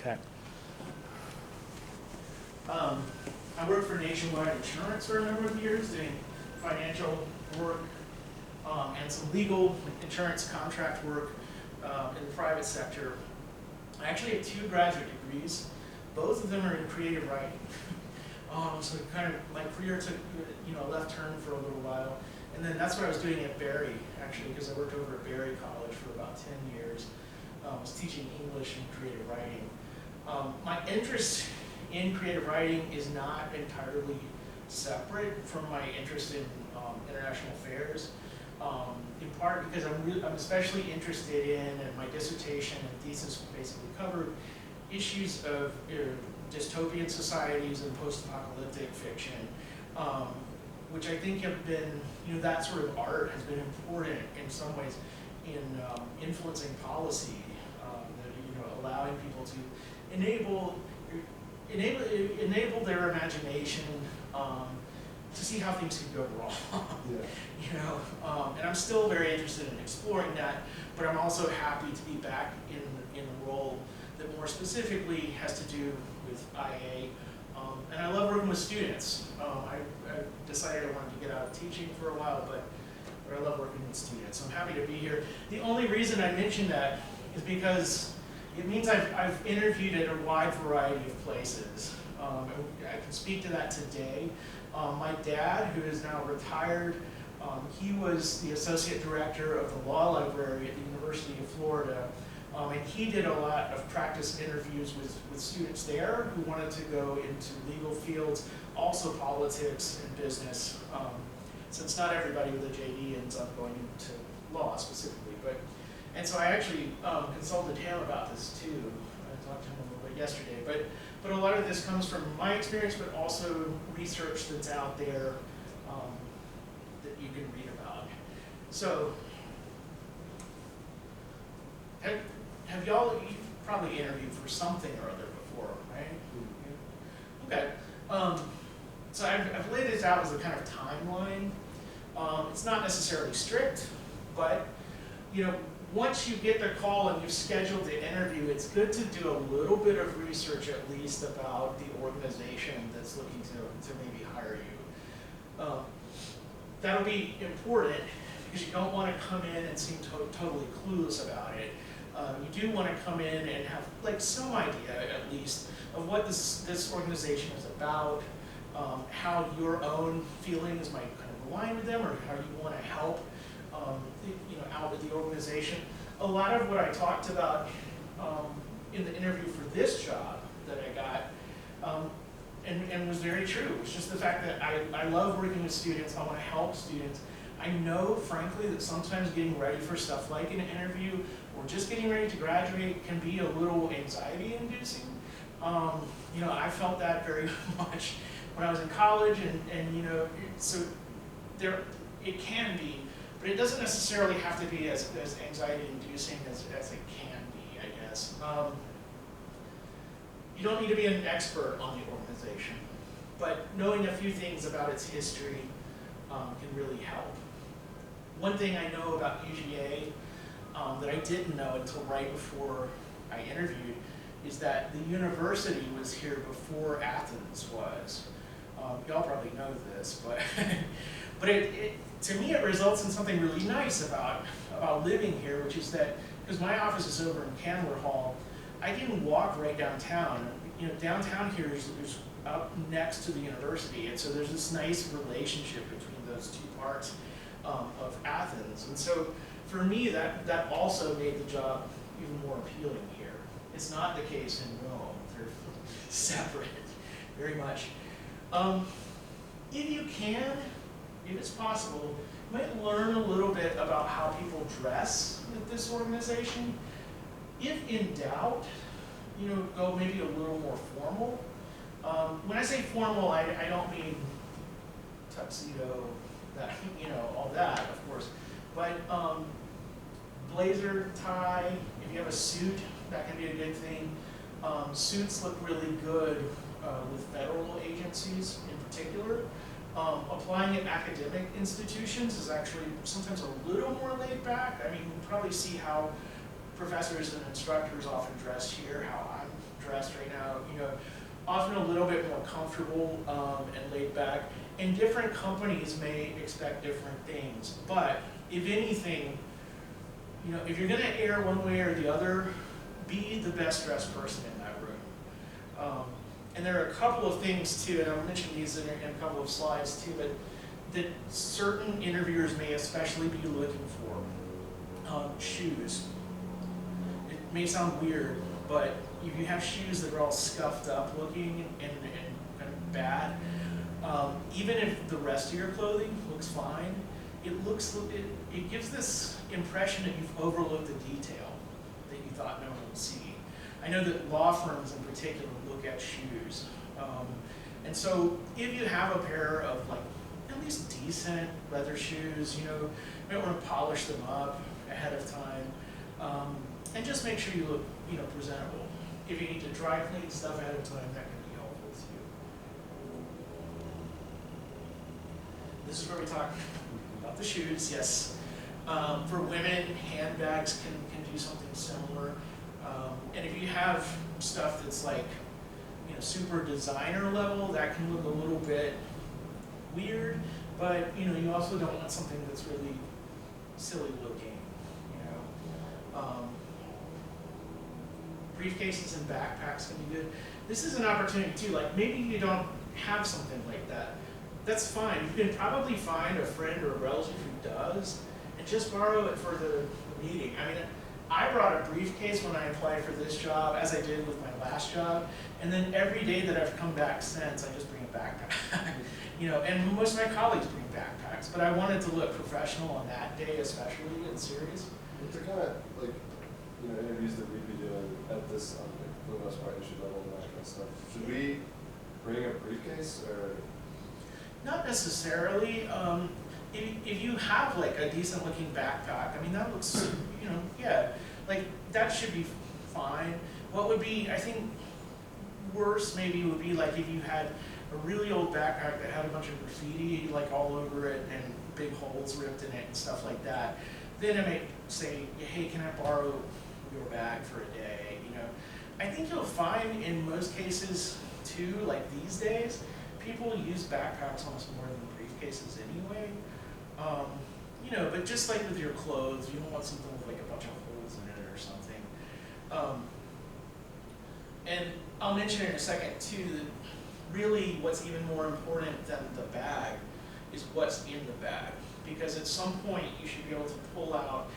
Okay. I worked for Nationwide Insurance for a number of years, doing financial work and some legal insurance contract work in the private sector. I actually have 2 graduate degrees. Both of them are in creative writing. So kind of my career took a left turn for a little while. And then that's what I was doing at Barry, actually, because I worked over at Barry College for about 10 years. I was teaching English and creative writing. My interest in creative writing is not entirely separate from my interest in international affairs. In part because I'm especially interested in, and my dissertation and thesis basically covered, issues of dystopian societies and post-apocalyptic fiction, which I think have been, that sort of art has been important in some ways in influencing policy, allowing people to enable their imagination to see how things can go wrong. Yeah. And I'm still very interested in exploring that, but I'm also happy to be back in a role that more specifically has to do with IA. And I love working with students. I decided I wanted to get out of teaching for a while, but I love working with students. I'm happy to be here. The only reason I mention that is because it means I've interviewed at a wide variety of places. I can speak to that today. My dad, who is now retired, he was the associate director of the law library at the University of Florida. And he did a lot of practice interviews with students there who wanted to go into legal fields, also politics and business, since not everybody with a JD ends up going into law specifically. And so I actually consulted him about this too. I talked to him a little bit yesterday. But a lot of this comes from my experience, but also research that's out there that you can read about. So, have y'all, you've probably interviewed for something or other before, right? Okay. So I've laid this out as a kind of timeline. It's not necessarily strict, but once you get the call and you've scheduled the interview, it's good to do a little bit of research at least about the organization that's looking to maybe hire you. That'll be important because you don't want to come in and seem totally clueless about it. You do want to come in and have some idea at least of what this organization is about, how your own feelings might kind of align with them, or how you want to help out with the organization. A lot of what I talked about in the interview for this job that I got, and was very true. It's just the fact that I love working with students. I want to help students. I know, frankly, that sometimes getting ready for stuff like an interview or just getting ready to graduate can be a little anxiety-inducing. I felt that very much when I was in college, and so it can be. But it doesn't necessarily have to be as anxiety-inducing as it can be, I guess. You don't need to be an expert on the organization, but knowing a few things about its history can really help. One thing I know about UGA that I didn't know until right before I interviewed is that the university was here before Athens was. Y'all probably know this, but but to me it results in something really nice about living here, which is that because my office is over in Candler Hall, I can walk right downtown. Downtown here is up next to the university, and so there's this nice relationship between those two parts of Athens. And so for me, that also made the job even more appealing here. It's not the case in Rome. They're separate, very much. If you can, if it's possible, you might learn a little bit about how people dress at this organization. If in doubt, go maybe a little more formal. When I say formal, I don't mean tuxedo, that all that, of course. But blazer, tie, if you have a suit, that can be a good thing. Suits look really good with federal agencies in particular. Applying at academic institutions is actually sometimes a little more laid back. I mean, you can probably see how professors and instructors often dress here, how I'm dressed often a little bit more comfortable and laid back. And different companies may expect different things, but if anything, you know, if you're going to err one way or the other, be the best dressed person in that room. And there are a couple of things too, and I'll mention these in a couple of slides too, but that certain interviewers may especially be looking for. Shoes. It may sound weird, but if you have shoes that are all scuffed up looking and kind of bad, even if the rest of your clothing looks fine, it gives this impression that you've overlooked a detail that you thought no one would see. I know that law firms in particular look at shoes. And so if you have a pair of like at least decent leather shoes, you know, you might want to polish them up ahead of time, and just make sure you look, you know, presentable. If you need to dry clean stuff ahead of time, that can be helpful too. This is where we talk about the shoes, yes. For women, handbags can do something similar. And if you have stuff that's like, you know, super designer level, that can look a little bit weird, but you know, you also don't want something that's really silly looking, you know. Briefcases and backpacks can be good. This is an opportunity too, like maybe you don't have something like that. That's fine. You can probably find a friend or a relative who does, and just borrow it for the meeting. I mean, I brought a briefcase when I applied for this job, as I did with my last job, and then every day that I've come back since, I just bring a backpack. You know, and most of my colleagues bring backpacks, but I wanted to look professional on that day especially and serious. To kind of like, you know, interviews that we'd be doing at this, for the most part, issue level and that kind of stuff, should we bring a briefcase or? Not necessarily. If you have like a decent looking backpack, I mean, that looks, you know, yeah, like that should be fine. What would be, I think, worse maybe would be like if you had a really old backpack that had a bunch of graffiti like all over it and big holes ripped in it and stuff like that. Then I may say, hey, can I borrow your bag for a day? You know, I think you'll find in most cases too, like these days, people use backpacks almost more than briefcases anyway. You know, but just like with your clothes, you don't want something with like a bunch of holes in it or something. And I'll mention in a second too that really what's even more important than the bag is what's in the bag. Because at some point you should be able to pull out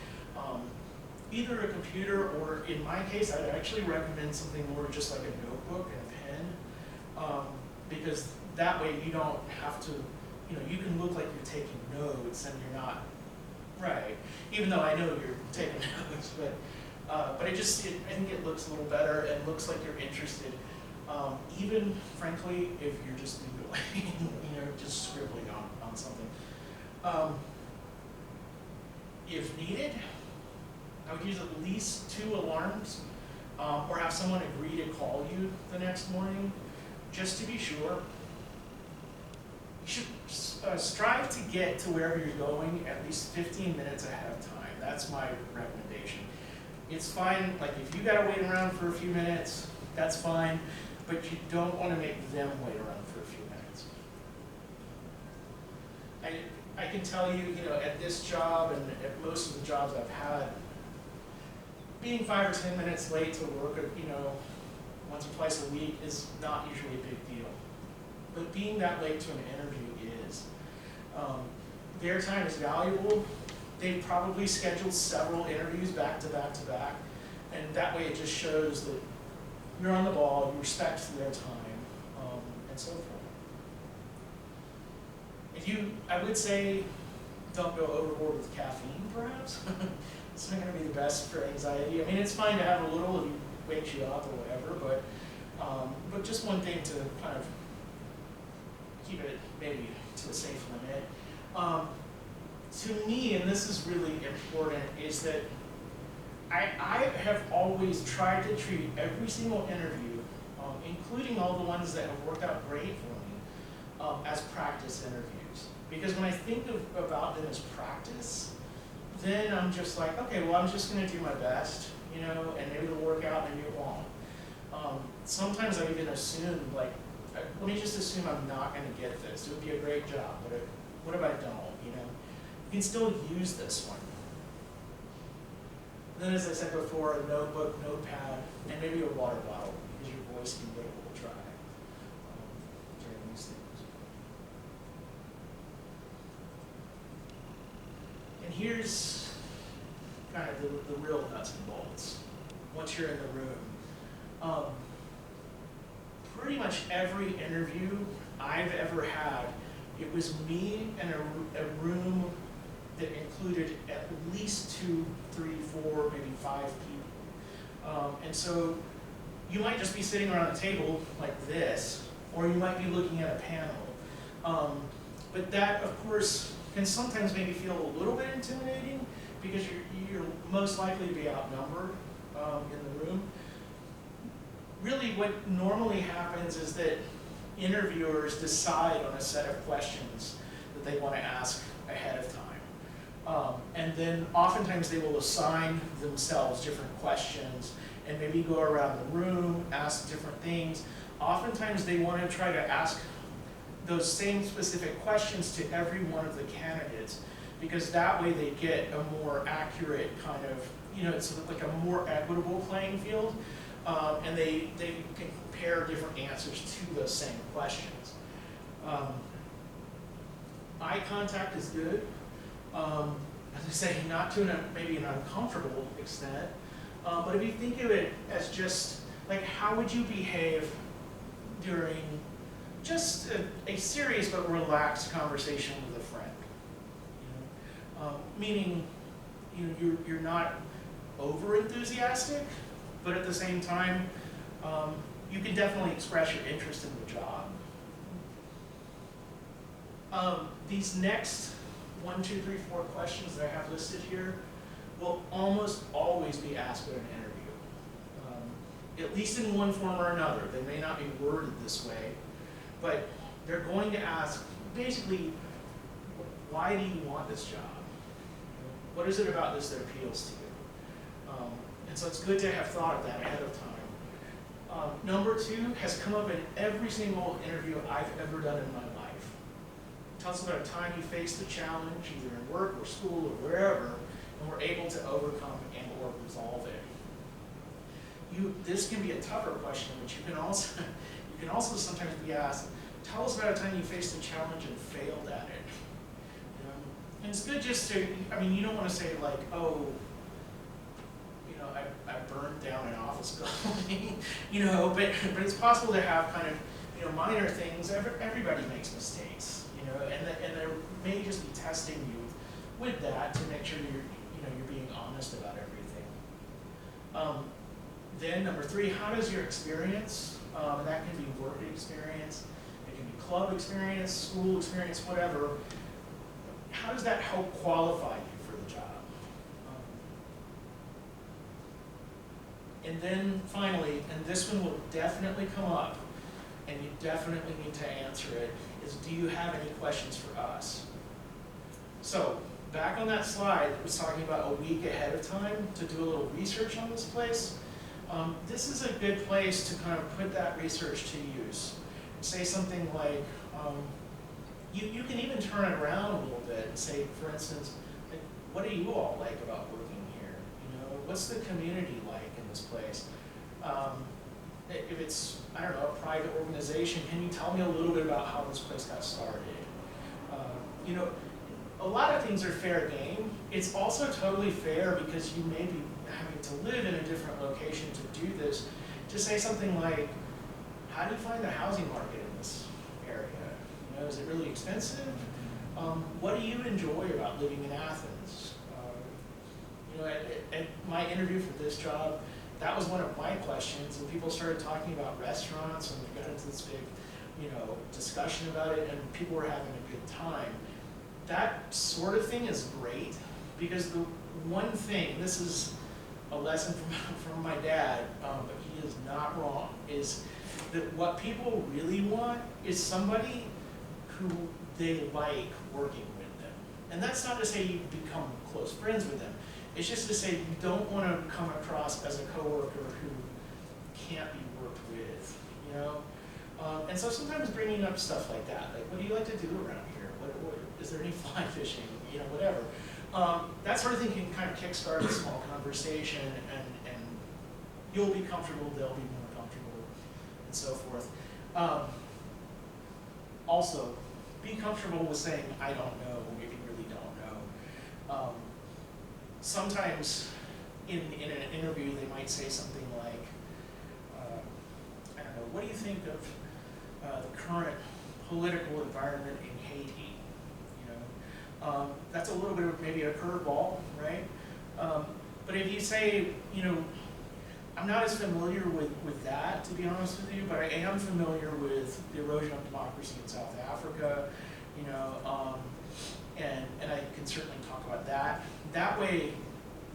either a computer or, in my case, I'd actually recommend something more just like a notebook and a pen. Because that way you don't have to, you know, you can look like you're taking notes and you're not, right, even though I know you're taking notes, but I think it looks a little better and looks like you're interested, even, frankly, if you're just doodling, you know, just scribbling on something. If needed, I would use at least 2 alarms, or have someone agree to call you the next morning, just to be sure. You should strive to get to wherever you're going at least 15 minutes ahead of time. That's my recommendation. It's fine, like if you gotta wait around for a few minutes, that's fine, but you don't want to make them wait around for a few minutes. I can tell you, you know, at this job and at most of the jobs I've had, being 5 or 10 minutes late to work, you know, once or twice a week is not usually a big deal. But being that late to an interview is. Their time is valuable. They've probably scheduled several interviews back to back to back, and that way it just shows that you're on the ball, you respect their time, and so forth. I would say, don't go overboard with caffeine, perhaps. It's not going to be the best for anxiety. I mean, it's fine to have a little if it wakes you up or whatever, but just one thing to kind of keep it maybe to a safe limit. To me, and this is really important, is that I have always tried to treat every single interview, including all the ones that have worked out great for me, as practice interviews. Because when I think about them as practice, then I'm just like, okay, well, I'm just going to do my best, you know, and maybe it'll work out, maybe it won't. Sometimes I even assume, like, let me just assume I'm not gonna get this. It would be a great job, but what if I don't, you know? You can still use this one. And then, as I said before, a notebook, notepad, and maybe a water bottle, because your voice can get a little dry during these things. And here's kind of the real nuts and bolts. Once you're in the room, pretty much every interview I've ever had, it was me in a room that included at least 2, 3, 4, maybe 5 people. And so you might just be sitting around a table like this, or you might be looking at a panel. But that, of course, can sometimes maybe feel a little bit intimidating because you're most likely to be outnumbered in the room. Really, what normally happens is that interviewers decide on a set of questions that they want to ask ahead of time. And then oftentimes they will assign themselves different questions and maybe go around the room, ask different things. Oftentimes they want to try to ask those same specific questions to every one of the candidates, because that way they get a more accurate kind of, you know, it's like a more equitable playing field. And they can compare different answers to those same questions. Eye contact is good. As I say, not to maybe an uncomfortable extent, but if you think of it as just like, how would you behave during just a serious but relaxed conversation with a friend? You know? Meaning, you know, you're not over enthusiastic, but at the same time, you can definitely express your interest in the job. These next 1, 2, 3, 4 questions that I have listed here will almost always be asked in an interview, at least in one form or another. They may not be worded this way, but they're going to ask, basically, why do you want this job? What is it about this that appeals to you? And so it's good to have thought of that ahead of time. Number 2 has come up in every single interview I've ever done in my life. Tell us about a time you faced a challenge, either in work or school or wherever, and were able to overcome and or resolve it. This can be a tougher question, but you can also sometimes be asked, tell us about a time you faced a challenge and failed at it. You know? And it's good just to, I mean, you don't want to say like, oh, I burned down an office building, you know, but it's possible to have kind of, you know, minor things. Everybody makes mistakes, you know, and there may just be testing you with that to make sure you're being honest about everything. Then number 3, how does your experience, that can be work experience, it can be club experience, school experience, whatever, how does that help qualify you for the job? And then finally, and this one will definitely come up, and you definitely need to answer it, is do you have any questions for us? So, back on that slide that was talking about a week ahead of time to do a little research on this place, this is a good place to kind of put that research to use. Say something like, you can even turn it around a little bit and say, for instance, like, what do you all like about working here? You know, what's the community like in this place? If it's, I don't know, a private organization, can you tell me a little bit about how this place got started? You know, a lot of things are fair game. It's also totally fair because you may be having to live in a different location to do this. To say something like, how do you find the housing market in this area? You know, is it really expensive? What do you enjoy about living in Athens? You know, at my interview for this job, that was one of my questions, and people started talking about restaurants, and we got into this big, you know, discussion about it, and people were having a good time. That sort of thing is great, because the one thing, this is a lesson from my dad, but he is not wrong, is that what people really want is somebody who they like working with them. And that's not to say you become close friends with them. It's just to say you don't want to come across as a coworker who can't be worked And so sometimes bringing up stuff like that, like, what do you like to do around here? What is there any fly fishing? You know, whatever. That sort of thing can kind of kickstart a small conversation, and you'll be comfortable, they'll be more comfortable, and so forth. Also, be comfortable with saying, I don't know, if you really don't know. Sometimes in an interview, they might say something like, I don't know, what do you think of the current political environment in Haiti? You know, that's a little bit of maybe a curveball, right? But if you say, you know, I'm not as familiar with that, to be honest with you, but I am familiar with the erosion of democracy in South Africa, you know, and I can certainly talk about that. That way,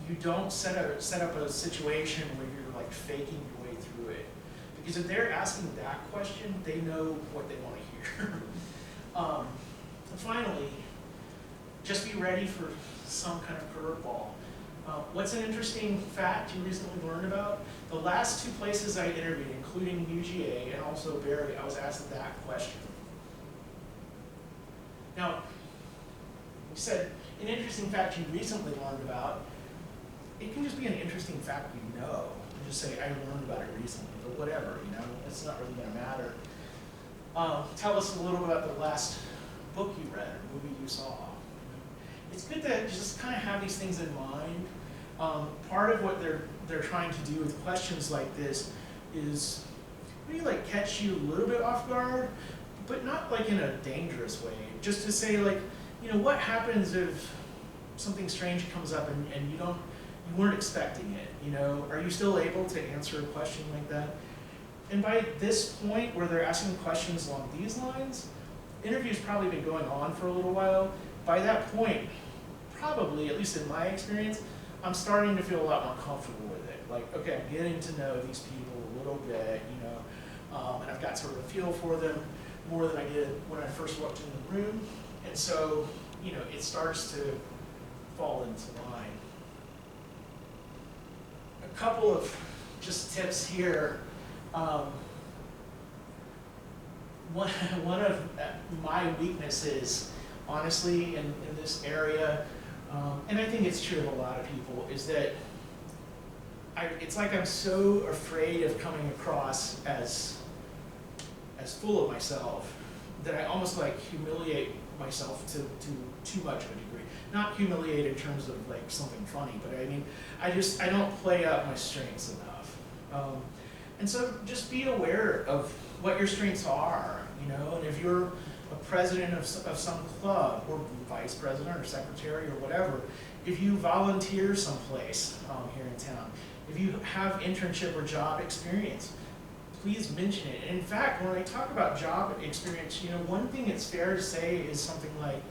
you don't set up a situation where you're like faking your way through it. Because if they're asking that question, they know what they want to hear. And finally, just be ready for some kind of curveball. What's an interesting fact you recently learned about? The last two places I interviewed, including UGA and also Barry, I was asked that question. Now, you said, an interesting fact you recently learned about, it can just be an interesting fact you know. You just say, I learned about it recently, but whatever, you know, it's not really going to matter. Tell us a little bit about the last book you read or movie you saw. It's good to just kind of have these things in mind. Part of what they're trying to do with questions like this is maybe like catch you a little bit off guard, but not like in a dangerous way. Just to say like, you know, what happens if something strange comes up and you weren't expecting it, you know? Are you still able to answer a question like that? And by this point where they're asking questions along these lines, interview's probably been going on for a little while. By that point, probably, at least in my experience, I'm starting to feel a lot more comfortable with it. Like, okay, I'm getting to know these people a little bit, you know, and I've got sort of a feel for them more than I did when I first walked in the room. And so, you know, it starts to fall into line. A couple of just tips here. One of my weaknesses, honestly, in this area, and I think it's true of a lot of people, is that it's like I'm so afraid of coming across as full of myself that I almost like humiliate myself to too much of a degree. Not humiliate in terms of like something funny, but I mean, I don't play up my strengths enough. And so just be aware of what your strengths are, you know, and if you're a president of some club, or vice president, or secretary, or whatever, if you volunteer someplace here in town, if you have internship or job experience, please mention it. And in fact, when I talk about job experience, you know, one thing it's fair to say is something like,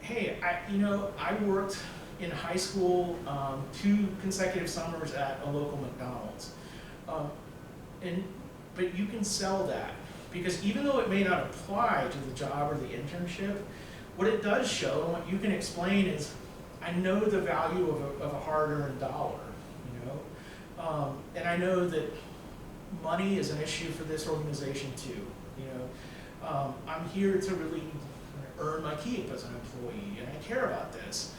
hey, I worked in high school 2 consecutive summers at a local McDonald's. But you can sell that, because even though it may not apply to the job or the internship, what it does show and what you can explain is, I know the value of a hard-earned dollar, you know? And I know that money is an issue for this organization too, you know? I'm here to really earn my keep as an employee, and I care about this.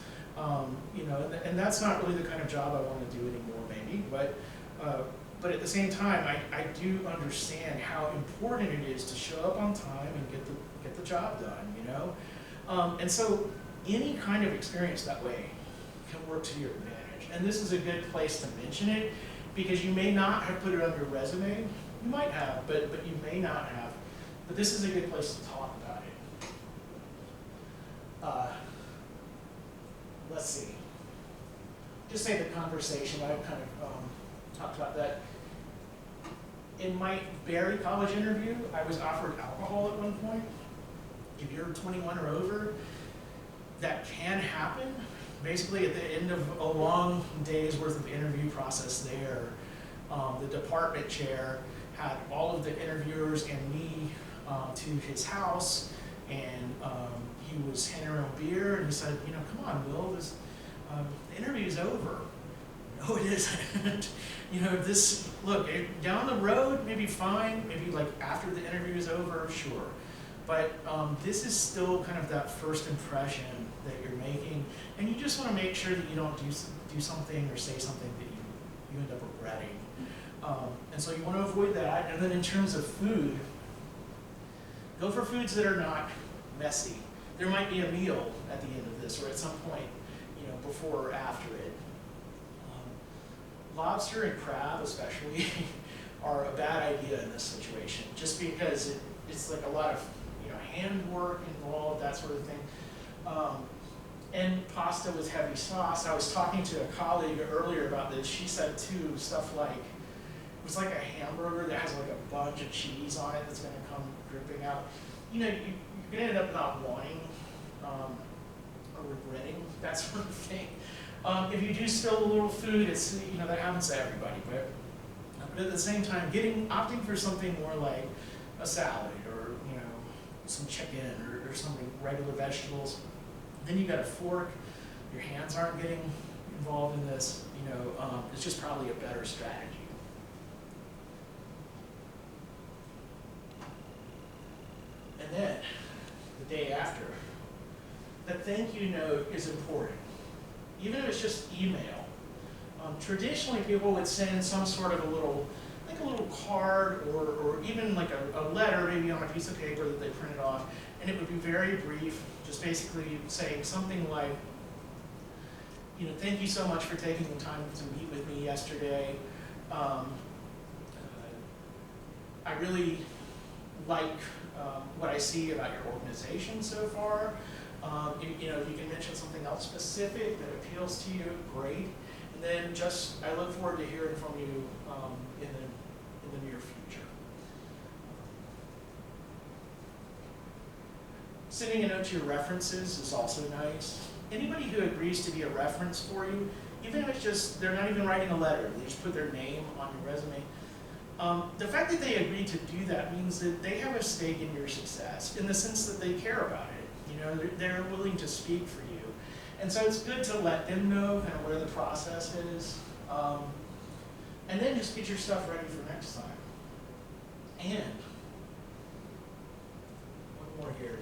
You know, and that's not really the kind of job I want to do anymore, maybe, but at the same time, I do understand how important it is to show up on time and get the job done, you know? And so any kind of experience that way can work to your advantage. And this is a good place to mention it, because you may not have put it on your resume. You might have, but you may not have. But this is a good place to talk about it. Let's see. Just say the conversation. I've kind of talked about that. In my Barry College interview, I was offered alcohol at one point. If you're 21 or over, that can happen. Basically, at the end of a long day's worth of interview process there, the department chair had all of the interviewers and me to his house, and he was handing around beer, and he said, you know, come on, Will, the interview's over. No, it isn't. You know, this, look, down the road, maybe fine, maybe like after the interview is over, sure. But this is still kind of that first impression that you're making, and you just want to make sure that you don't do something or say something that you end up regretting. And so you want to avoid that. And then in terms of food, go for foods that are not messy. There might be a meal at the end of this, or at some point, you know, before or after it. Lobster and crab, especially, are a bad idea in this situation, just because it's like a lot of, you know, handwork involved, that sort of thing. And pasta with heavy sauce. I was talking to a colleague earlier about this. She said too, stuff like, it was like a hamburger that has like a bunch of cheese on it that's going to come dripping out. You know, you're going to end up not wanting or regretting that sort of thing. If you do spill a little food, it's, you know, that happens to everybody. But at the same time, opting for something more like a salad or, you know, some chicken or something, regular vegetables. Then you got a fork. Your hands aren't getting involved in this. You know, it's just probably a better strategy. And then, the day after, the thank you note is important. Even if it's just email. Traditionally, people would send some sort of a little card or even like a letter, maybe on a piece of paper that they printed off, and it would be very brief, just basically saying something like, you know, thank you so much for taking the time to meet with me yesterday. I really like what I see about your organization so far. You know, if you can mention something else specific that appeals to you, great. And then just, I look forward to hearing from you in the near future. Sending a note to your references is also nice. Anybody who agrees to be a reference for you, even if it's just, they're not even writing a letter, they just put their name on your resume. The fact that they agree to do that means that they have a stake in your success, in the sense that they care about it. You know, they're willing to speak for you. And so it's good to let them know kind of where the process is. And then just get your stuff ready for next time. And, one more here.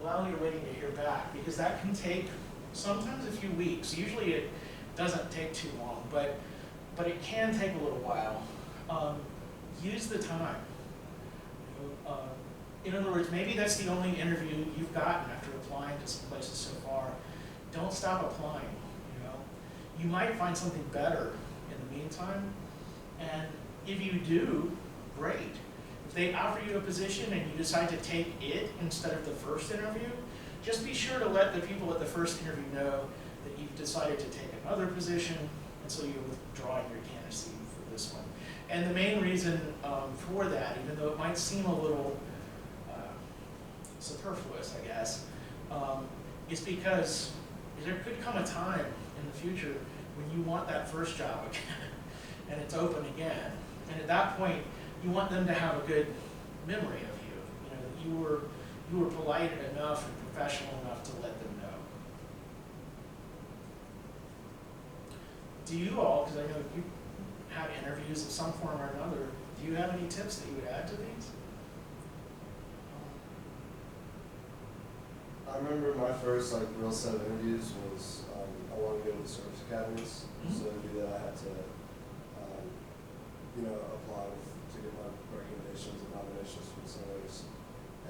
While you're waiting to hear back, because that can take sometimes a few weeks. Usually it doesn't take too long, but it can take a little while. Use the time. In other words, maybe that's the only interview you've gotten after applying to some places so far. Don't stop applying. You know, you might find something better in the meantime, and if you do, great. If they offer you a position and you decide to take it instead of the first interview, just be sure to let the people at the first interview know that you've decided to take another position, and so you're withdrawing your candidacy for this one. And the main reason for that, even though it might seem a little superfluous, I guess, is because there could come a time in the future when you want that first job again, and it's open again. And at that point, you want them to have a good memory of you. You know, that you were polite enough and professional enough to let them know. Do you all, because I know you have interviews of some form or another, do you have any tips that you would add to these? I remember my first real set of interviews was I wanted to go to the service academies, so to do that I had to apply to get my recommendations and nominations from senators,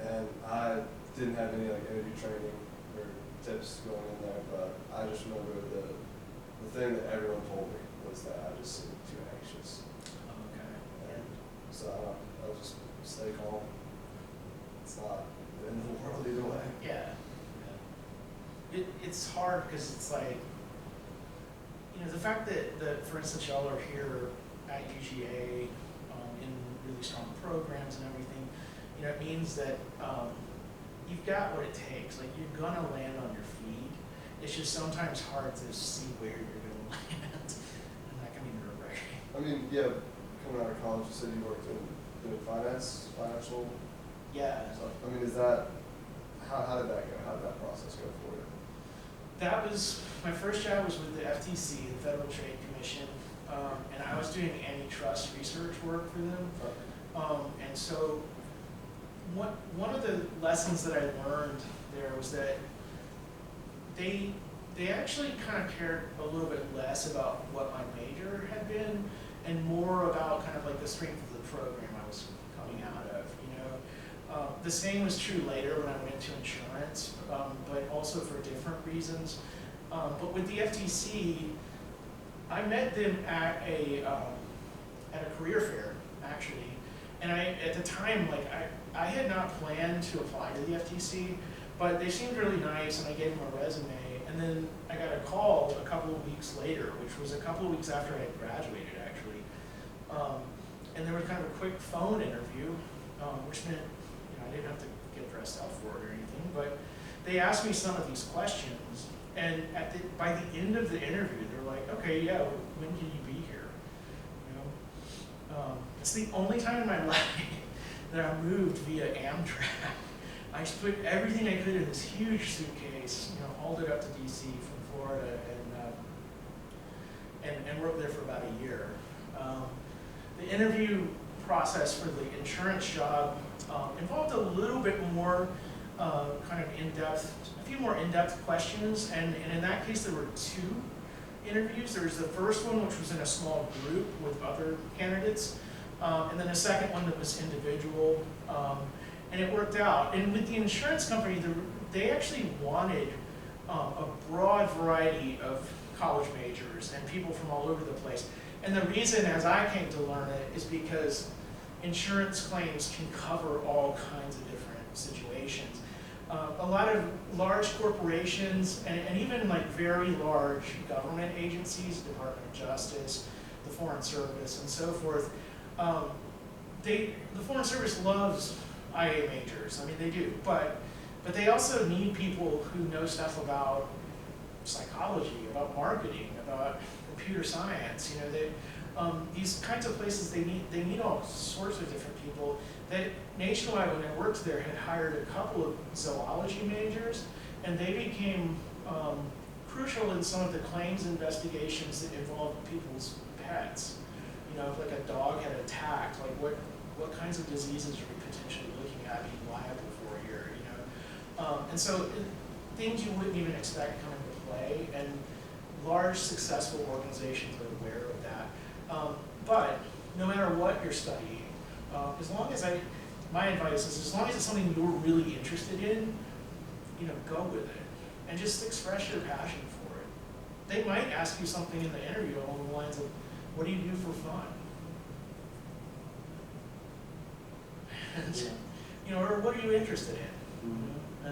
and I didn't have any interview training or tips going in there, but I just remember the thing that everyone told me was that I just seemed too anxious. Okay. And so I'll just stay calm. It's not the end of the world either way. Yeah. It's hard because it's like, you know, the fact that for instance, y'all are here at UGA in really strong programs and everything, you know, it means that you've got what it takes. Like, you're gonna land on your feet. It's just sometimes hard to see where you're gonna land, and that can be nerve-wracking. I mean, yeah, coming out of college, you said you worked in financial Yeah. stuff. I mean, is that, how did that go? How did that process go for you? that was, my first job was with the FTC, the Federal Trade Commission, and I was doing antitrust research work for them. And so one of the lessons that I learned there was that they actually kind of cared a little bit less about what my major had been and more about kind of like the strength of the program I was coming out of, you know. The same was true later when I went into insurance, but also for different reasons. But with the FTC, I met them at a career fair, actually. And at the time, like, I had not planned to apply to the FTC, but they seemed really nice, and I gave them a resume. And then I got a call a couple of weeks later, which was a couple of weeks after I had graduated, actually. And there was kind of a quick phone interview, which meant, you know, I didn't have to get dressed up for it or anything, but they asked me some of these questions, and by the end of the interview, they're like, okay, yeah, when can you be here? You know, it's the only time in my life that I moved via Amtrak. I just put everything I could in this huge suitcase, you know, hauled it up to DC from Florida, and worked there for about a year. The interview process for the insurance job involved a little bit more kind of in-depth, a few more in-depth questions, and in that case there were two interviews. There was the first one, which was in a small group with other candidates, and then a second one that was individual, and it worked out. And with the insurance company, they actually wanted a broad variety of college majors and people from all over the place. And the reason, as I came to learn it, is because insurance claims can cover all kinds of different situations. A lot of large corporations and even like very large government agencies, Department of Justice, the Foreign Service, and so forth, the Foreign Service loves IA majors. I mean, they do, but they also need people who know stuff about psychology, about marketing, about computer science. You know, these kinds of places, they need all sorts of different people. That Nationwide, when I worked there, had hired a couple of zoology majors, and they became crucial in some of the claims investigations that involved people's pets. You know, if like a dog had attacked, like what kinds of diseases are we potentially looking at being liable for here, you know? And so things you wouldn't even expect come into play, and large successful organizations are aware of that. But no matter what you're studying, as long as my advice is, as long as it's something you're really interested in, you know, go with it, and just express your passion for it. They might ask you something in the interview along the lines of, what do you do for fun? And, you know, or what are you interested in? You know?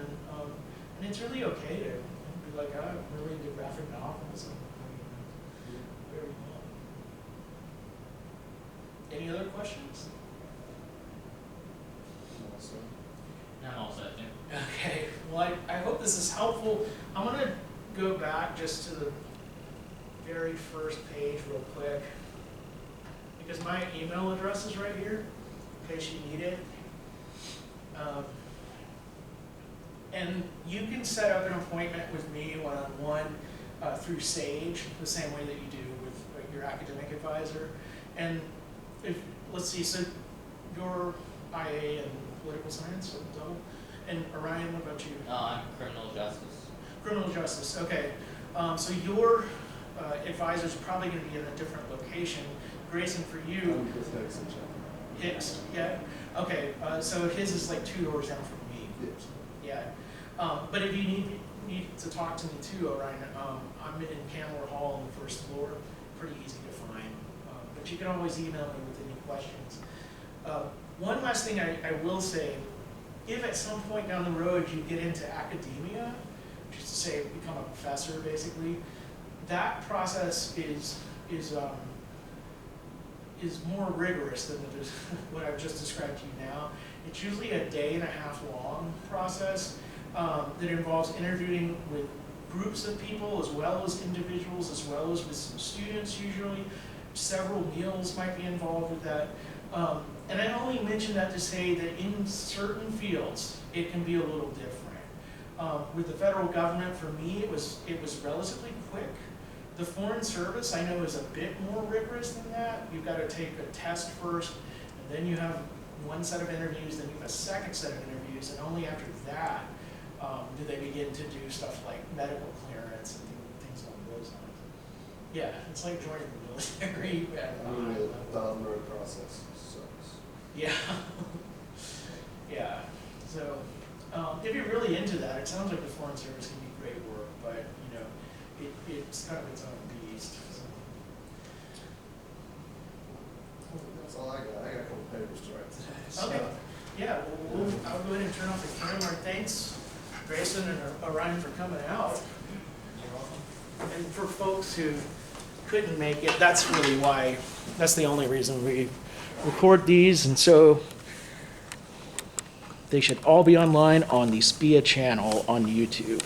And it's really okay to be like, I'm really into graphic novels, and whatever you want. Any other questions? Not all set, yeah. Okay, well, I hope this is helpful. I'm going to go back just to the very first page real quick, because my email address is right here, in case you need it. And you can set up an appointment with me one-on-one through Sage, the same way that you do with your academic advisor. And let's see, so your IA and political science, so double. And Orion, what about you? I'm criminal justice. Criminal justice, okay. So your advisor's probably going to be in a different location. Grayson, for you, Hicks, yeah? Okay, so his is like 2 doors down from me. Yes. Yeah. But if you need to talk to me too, Orion, I'm in Canmore Hall on the 1st floor, pretty easy to find. But you can always email me with any questions. One last thing I will say, if at some point down the road you get into academia, which is to say become a professor basically, that process is more rigorous than what I've just described to you now. It's usually a 1.5 day long process that involves interviewing with groups of people as well as individuals, as well as with some students usually. Several meals might be involved with that. And I only mention that to say that in certain fields, it can be a little different. With the federal government, for me, it was relatively quick. The Foreign Service, I know, is a bit more rigorous than that. You've got to take a test first, and then you have one set of interviews, then you have a second set of interviews, and only after that do they begin to do stuff like medical clearance and things along those lines. Yeah, it's like joining the military at a high level. The downward process sucks. Yeah. Yeah. So, if you're really into that, it sounds like the Foreign Service can be great work, but you know, it's kind of its own beast. So. That's all I got. I got a couple papers to write today. So. Okay. Yeah. Well, I'll go ahead and turn off the camera. Thanks, Grayson and Orion, for coming out. You're welcome. And for folks who couldn't make it, that's really why. That's the only reason we record these, and so. They should all be online on the SPIA channel on YouTube.